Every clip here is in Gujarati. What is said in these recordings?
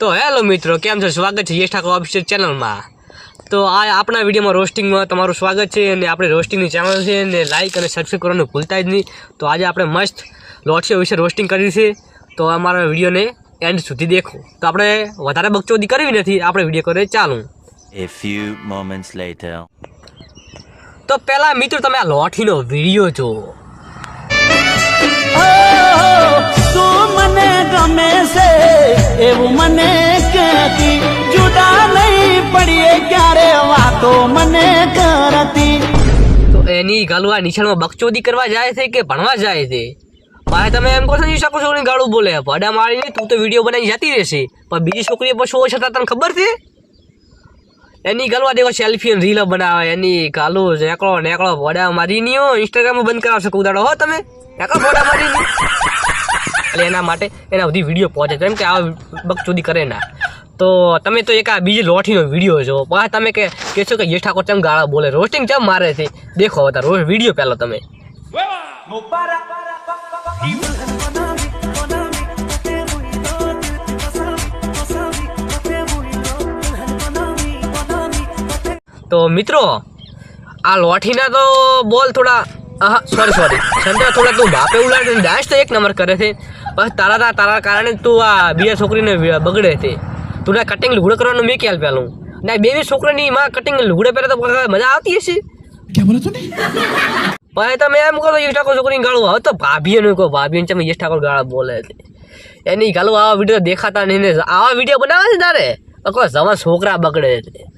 તો હેલો મિત્રો, કેમ છો? સ્વાગત છે યશ ઠાકોર ઓફિશિયલ ચેનલમાં। તો આ આપણા વિડીયોમાં રોસ્ટિંગમાં તમારું સ્વાગત છે અને આપણે રોસ્ટિંગની ચેનલ છે ને લાઇક અને સબસ્ક્રાઈબ કરવાનું ભૂલતા જ નહીં। તો આજે આપણે મસ્ત લોટસીઓ વિશે રોસ્ટિંગ કર્યું છે, તો અમારા વિડીયોને એન્ડ સુધી દેખો। તો આપણે વધારે બકચોદી કરવી નથી, આપણે વિડીયો કરે ચાલુ। A few moments later. તો પહેલાં મિત્રો તમે આ લોઠીનો વિડીયો જુઓ। તું મને ગમે છે એવું મને કહેતી, જુદા નહીં પડીએ ક્યારે વાતો મને કરતી। તો એની ગાલું આ નિશાળમાં બકચોદી કરવા જાય છે કે ભણવા જાય છે? ભાઈ તમે એમ કહો છો ઈશા છોકરી ગાળું બોલે, ભડા મારીને તું તો વિડીયો બનાવી જતી રહેશે, પણ બીજી છોકરીઓ પર શો છતાં તને ખબર છે? એની ગાલવા દેવો સેલ્ફી અને રીલો બનાવે, એની ગાલું નેકળો ભડા મારીની ઇન્સ્ટાગ્રામમાં બંધ કરાવશો કુદાડો હો તમે નેકળો ભડા મારીની। એટલે એના માટે એના બધી વિડીયો પહોંચે, કેમ કે આ બકચોદી કરે ના। તો તમે તો એક આ બીજી લોઠીનો વિડીયો જો, પાછા તમે કહેશો કે યશ ઠાકોર ચમ ગાળા બોલે, રોસ્ટિંગ ચમ મારે છે? દેખો હતા રોજ વિડીયો પહેલો તમે। તો મિત્રો આ લોઠીના તો બોલ થોડા સોરી સંતરા થોડા તું બાપે ઉલાડે, ડાન્સ તો એક નંબર કરે છે, બસ તારા કારણે તું આ બીજા છોકરીને બગડે છે। તું ના કટિંગ લુગડો કરવાનું મેં ખ્યાલ પેલું ના બેની છોકરાની માં કટિંગ લુગડે પહેરે તો મજા આવતી હશે? क्या बोला तूने? ભાઈ તમે એમ કહો યશ ઠાકોર છોકરીની ગાળું, હવે તો ભાભીઓને કહો, ભાભીઓને તમે યશ ઠાકોર ગાળા બોલે છે એની ગાળું આવા વિડીયો દેખાતા નહીં ને આવા વિડીયો બનાવે છે તારે કહો જવાન છોકરા બગડે છે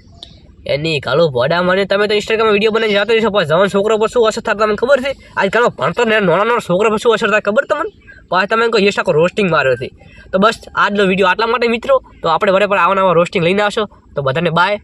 એની ગાળું ભોડા મને। તમે તો ઇન્સ્ટાગ્રામમાં વિડીયો બનાવી જતો રહેશો, પણ જવાન છોકરો પર શું અસર થાય તમને ખબર છે? આજકાલમાં ભણતો ને નાના છોકરા પર શું અસર થાય ખબર તમને? પાછા તમે કહો યશ ઠાકોર રોસ્ટિંગ માર્યો છે। તો બસ આજનો વિડીયો આટલા માટે મિત્રો, તો આપણે વડે પણ આવા રોસ્ટિંગ લઈને આવશો। તો બધાને બાય।